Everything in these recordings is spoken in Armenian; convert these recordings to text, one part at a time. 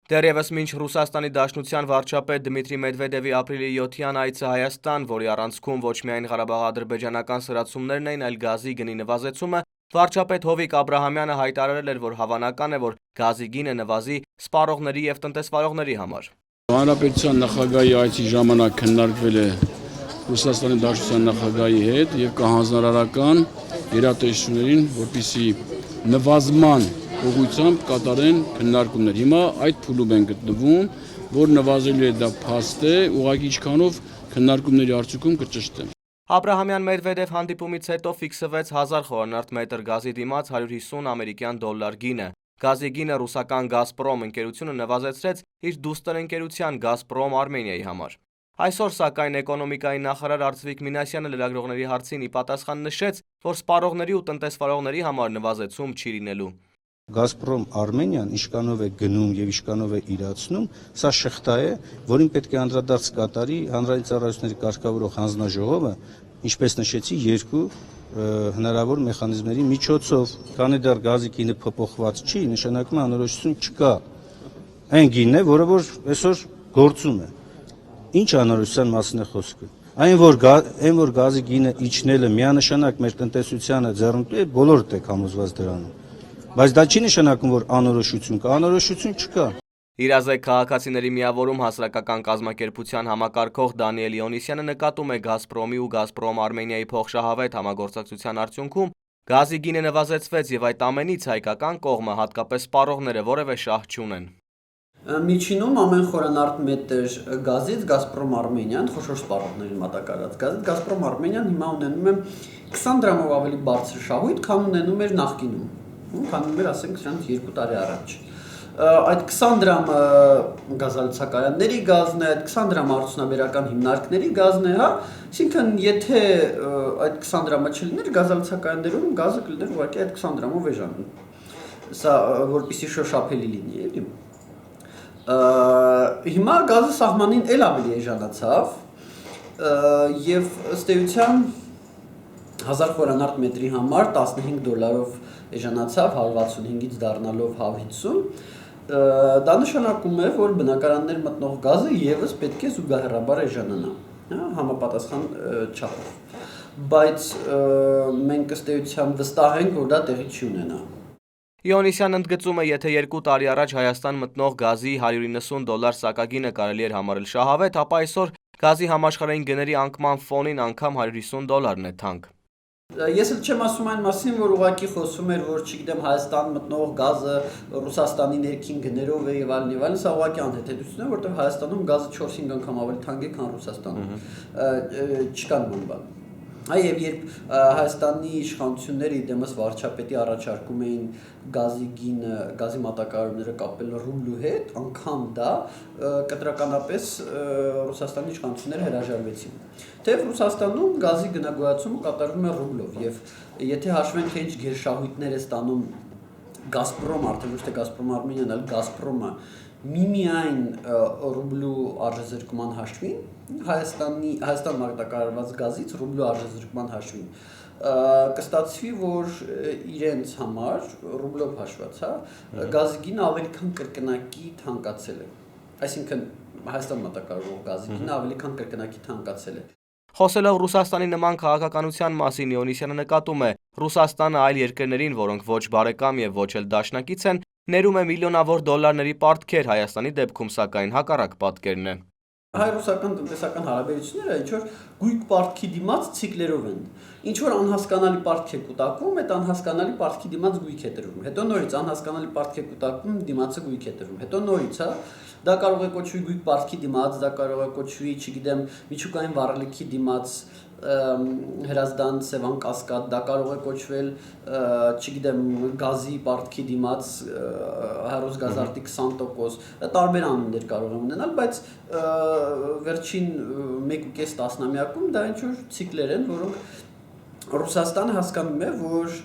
Դեռևս մինչ Ռուսաստանի Դաշնության վարչապետ Դմիտրի Մեդվեդևի ապրիլի 7-յան այցը Հայաստան, որի առանցքում ոչ միայն Ղարաբաղ-ադրբեջանական սրացումներն էին, այլ գազի գնի նվազեցումը, վարչապետ Հովիկ Աբրահամյանը հայտարարել էր, որ հավանական է, որ գազի գինը նվազի սպառողների և տնտեսվարողների համար։ Հանրապետության նախագահի այցի ժամանակ քննարկվել է Ռուսաստանի Դաշնության նախագահի հետ եւ կհանձնարարական գերատեսչություններին, որպեսզի նվազման ուղղությամբ կատարեն քննարկումներ։ Հիմա այդ փուլում են գտնվում, որ նվազելու է դա փաստ է, ուղղակի ինչքանով քննարկումների արդյունքում կճշտեն։ Աբրահամյան-Մեդվեդև հանդիպումից հետո ֆիքսվեց 1000 խորանարդ մետր գազի դիմաց 150 ամերիկյան դոլար գինը։ Գազի գինը ռուսական «Գազպրոմ» ընկերությունը նվազեցրեց իր դուստր ընկերության «Գազպրոմ Արմենիայի» համար։ Այսօր, սակայն, էկոնոմիկայի նախարար Արծվիկ Մինասյանը լրագրողների հարցին ի պատասխան նշեց, որ սպառողների ու տնտեսվարողների համար նվազեցում չի լինելու։ «Գազպրոմ Արմենիան» ինչքանով է գնում եւ ինչքանով է իրացնում, սա շղթա է, որին պետք է անդրադարձ կատարի հանրային ծառայությունների կարգավորող հանձնաժողովը, ինչպես նշեցի, երկու հնարավոր մեխանիզմների միջոցով։ Քանի դեռ գազի գինը փոփոխված չի, նշանակում է անորոշություն չկա։ Այն գինն է, որը որ այսօր գործում է։ Ինչ անորոշության մասին է խոսքը։ Այն որ գազի գինը իջնելը միանշանակ մեր տնտեսությանը ձեռնտու է, բոլորդ եք համոզված դրանում։ Բայց դա չի նշանակում, որ անորոշություն կա, անորոշություն չկա։ Իրազեկ քաղաքացիների միավորում հասարակական կազմակերպության համակարգող Դանիել Իոնիսյանը նկատում է «Գազպրոմի» ու «Գազպրոմ Արմենիայի» փոխշահավետ համագործակցության արդյունքում գազի գինը նվազեցվեց եւ այդ ամենից հայկական կողմը, հատկապես սպառողները, որևէ շահ չունեն։ Միջինում ամեն խորանարդ մետր գազից «Գազպրոմ Արմենիան» խոշոր սպառողներին մատակարարած գազից «Գազպրոմ Արմենիան» հիմա ունենում է 20 դրամով ավելի բարձր շահույթ, քան ունենում էր նախկինում, քան ուներ, ասենք, սրանց 2 տարի առաջ։ Այդ 20 դրամը գազալցակայանների գազն է, այդ 20 դրամը արդյունաբերական հիմնարկների գազն է, հա, այսինքն եթե այդ 20 դրամը չլիներ, գազալցակայաններում գազը կլիներ ուղղակի այդ 20 դրամով էժան։ Սա որպեսզի շոշափելի լինի, էլի։ Հիմա գազը սահմանին էլ ավելի էժանացավ եւ ըստ էության 1000 խորանարդ մետրի համար 15 դոլարով էժանացավ 165-ից դառնալով 150։ Դա նշանակում է, որ բնակարաններ մտնող գազը եւս պետք է զուգահեռաբար էժանանա, համապատասխան չափով։ Բայց մենք ըստ էության վստահ ենք, որ դա տեղի չի ունենա։ Իոնիսյանն ընդգծում է, եթե 2 տարի առաջ Հայաստան մտնող գազի 190 դոլար սակագինը կարելի էր համարել շահավետ, ապա այսօր գազի համաշխարհային գների անկման ֆոնին անգամ 150 դոլարն է թանկ։ Ես էլ չեմ ասում այն մասին, որ ուղղակի խոսում էր, որ չգիտեմ Հայաստան մտնող գազը Ռուսաստանի ներքին գներով է եւ այլն, սա ուղղակի անհետեթություն է, որտեղ Հայաստանում գազը 4-5 անգամ ավելի թանկ է, քան Ռուսաստանում։ Չկա նման բան։ Այ երբ Հայաստանի իշխանությունները իդեմս վարչապետի առաջարկում էին գազի մատակարարումները կապել ռուբլու հետ, անգամ դա կտրականապես Ռուսաստանի իշխանությունները հրաժարվեցին։ Թեև Ռուսաստանում գազի գնագոյացումը կատարվում է ռուբլով եւ եթե հաշվենք թե ինչ գերշահույթներ է ստանում Գազպրոմ, արդեն ոչ թե Գազպրոմ Արմենիան, այլ Գազպրոմը միմիայն ռուբլու արժեզրկման հաշվին, Հայաստան մատակարարված գազից ռուբլու արժեզրկման հաշվին, կստացվի, որ իրենց համար ռուբլով հաշված, գազի գինը ավելի քան կրկնակի թանկացել է։ Այսինքն Հայաստան մատակարարող գազի գինը ավելի քան կրկնակի թանկացել է։ Խոսելով Ռուսաստանի նման քաղաքականության մասին, Իոնիսյանը նկատում է, Ռուսաստանը այլ երկրներին, որոնք ոչ բարեկամ եւ ոչ էլ դաշնակից են, ներում է միլիոնավոր դոլարների պարտքեր, Հայաստանի դեպքում սակայն հակառակ պատկերն է։ Հայ-ռուսական տնտեսական հարաբերությունները ինչ-որ գույք պարտքի դիմաց ցիկլերով են։ Ինչ-որ անհասկանալի պարտք է կուտակվում, այդ անհասկանալի պարտքի դիմաց գույք է տրվում։ Հետո նորից անհասկանալի պարտք է կուտակվում, դիմացը գույք է տրվում։ Հետո նորից, հա, դա կարող է կոչվի գույք պարտքի դիմաց, դա կարող է կոչվի, չգիտեմ, միջուկային վառելիքի դիմաց, Հրազդան, Սևան կասկադ, դա կարող է կոչվել, չգիտեմ, գազի պարտքի դիմաց, հարուստ գազարտի 20%, տարբեր անուններ կարող են ունենալ, բայց վերջին 1.5 տասնամյակում դա ինչ-որ ցիկլեր են, որոնք Ռուսաստանը հասկանում է, որ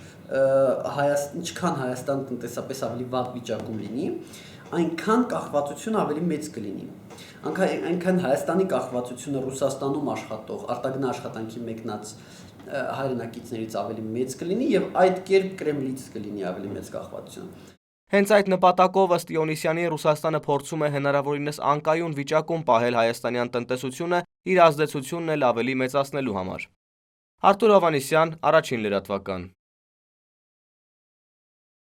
ինչքան Հայաստան տնտեսապես ավելի վատ վիճակում լինի, այնքան կախվածությունը ավելի մեծ կլինի։ Այնքան Հայաստանի կախվածությունը Ռուսաստանում աշխատող, արտագնա աշխատանքի մեկնած հայրենակիցներից ավելի մեծ կլինի եւ այդ կերպ Կրեմլից կլինի ավելի մեծ կախվածություն։ Հենց այդ նպատակով ըստ Իոնիսյանի Ռուսաստանը փորձում է հնարավորինս անկայուն վիճակում պահել հայաստանյան տնտեսությունը իր ազդեցությունն էլ ավելի մեծացնելու համար։ Արթուր Հովհաննիսյան, Առաջին լրատվական։